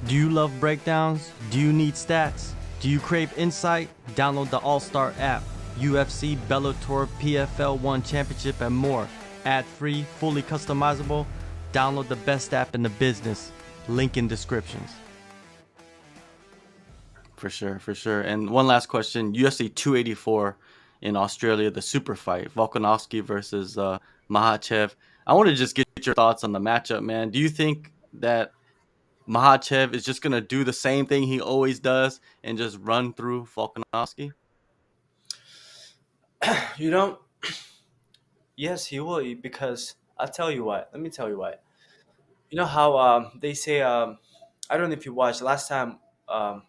Do you love breakdowns? Do you need stats? Do you crave insight? Download the AllStar app. UFC, Bellator, PFL 1 Championship, and more. Ad-free, fully customizable. Download the best app in the business. Link in descriptions. For sure, for sure. And one last question. UFC 284 in Australia, the super fight. Volkanovski versus Makhachev. I want to just get your thoughts on the matchup, man. Do you think that Makhachev is just going to do the same thing he always does and just run through Volkanovski? You know, yes, he will because I'll tell you why. Let me tell you why. You know how they say, I don't know if you watched last time, um,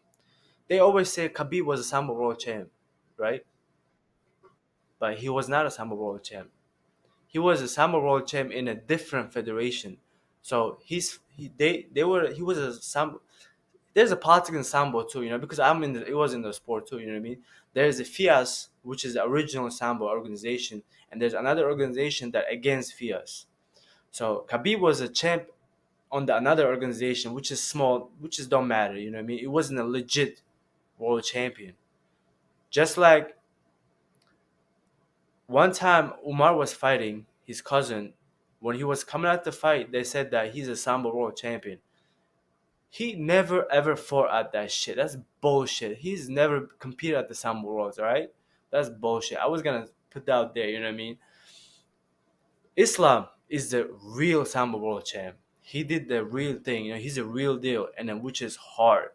they always say Khabib was a Sambo world champ, right? But he was not a Sambo world champ. He was a Sambo world champ in a different federation. So he was a Sambo. There's a politics in Sambo too, because it was in the sport too, you know what I mean? There's a FIAS, which is the original Sambo organization, and there's another organization that against FIAS. So Khabib was a champ on the another organization, which is small, which is don't matter, you know what I mean? It wasn't a legit world champion. Just like one time Umar was fighting his cousin, when he was coming out to fight, they said that he's a Sambo world champion. He never ever fought at that shit. That's bullshit. He's never competed at the Sambo Worlds, alright? That's bullshit. I was gonna put that out there, you know what I mean? Islam is the real Sambo World champ. He did the real thing, he's a real deal, and then which is hard.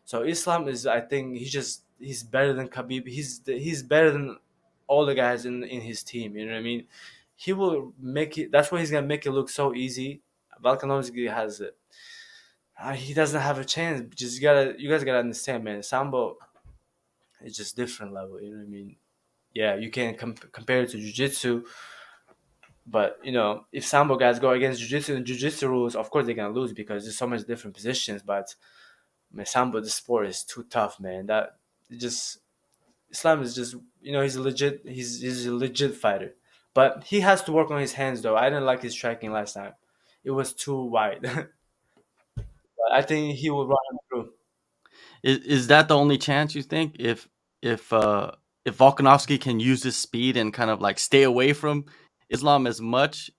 So Islam is, I think, he's better than Khabib. He's better than all the guys in his team. You know what I mean? He will make it. That's why he's gonna make it look so easy. Volkanovski has it. He doesn't have a chance. Just you guys gotta understand, man. Sambo is just different level. You know what I mean? Yeah, you can compare it to jiu-jitsu, but if Sambo guys go against jiu-jitsu and jiu-jitsu rules, of course they're gonna lose because there's so much different positions. But man, Sambo, the sport is too tough, man. That it just Islam is just he's a legit fighter, but he has to work on his hands though. I didn't like his striking last time; it was too wide. But I think he will run him through. Is that the only chance you think if uh if Volkanovski can use his speed and kind of like stay away from Islam as much,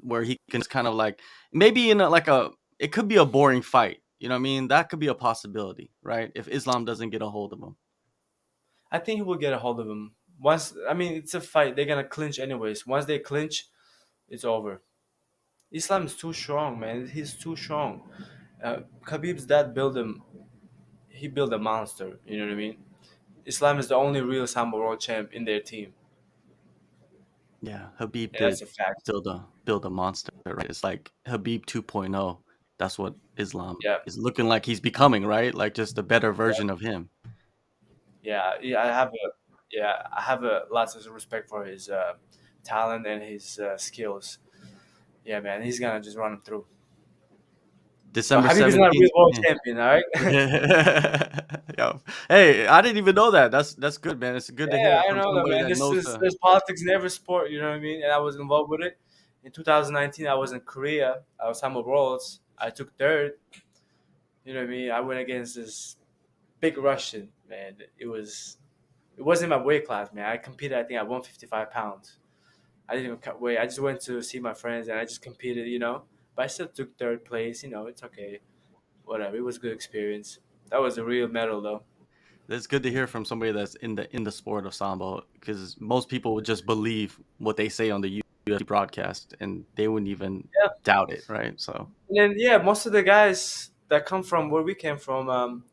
where he can just kind of like maybe in a it could be a boring fight. You know what I mean? That could be a possibility, right? If Islam doesn't get a hold of him. I think he will get a hold of him once. I mean, it's a fight; they're gonna clinch anyways. Once they clinch, it's over. Islam is too strong, man. He's too strong. Khabib's dad built him. He built a monster. You know what I mean? Islam is the only real Sambo world champ in their team. Yeah, Habib And that's did a fact. build a monster, right? It's like Habib 2.0. That's what Islam Yeah, is looking like he's becoming, right? Like just a better yeah, version of him. yeah. I have a lots of respect for his talent and his skills. Yeah, man, he's gonna just run him through. But December Habib is not a 17th. real world Yeah. champion, all right? Yo. Hey, I didn't even know that. That's good, man. It's good to hear Yeah, it I from know that, somebody man. that knows the There's politics in every sport, you know what I mean? And I was involved with it. In 2019, I was in Korea. I was Summer Worlds. I took third. You know what I mean? I went against this big Russian, man. It wasn't my weight class, man. I competed, I think, at 155 pounds. I didn't even cut weight. I just went to see my friends and I just competed, But I still took third place. It's okay. Whatever. It was a good experience. That was a real medal, though. it's good to hear from somebody that's in the sport of sambo because most people would just believe what they say on the UFC broadcast and they wouldn't even Yeah. doubt it, right? So And then, yeah, most of the guys that come from where we came from,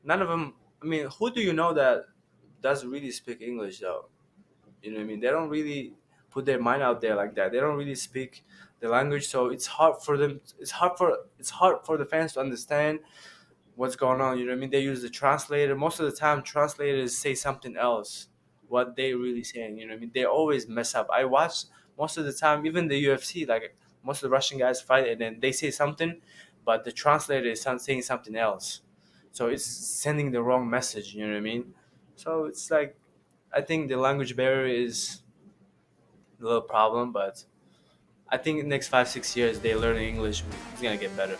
none of them. I mean, who do you know that does really speak English though? You know what I mean? They don't really put their mind out there like that. They don't really speak the language, so it's hard for them. It's hard for the fans to understand what's going on. You know what I mean? They use the translator. Most of the time, translators say something else. What they really saying? You know what I mean? They always mess up. I watch most of the time, even the UFC. Like most of the Russian guys fight, and then they say something, but the translator is saying something else. So it's sending the wrong message. You know what I mean? So it's like I think the language barrier is a little problem, but I think in the next 5 6 years they learn English. It's gonna get better.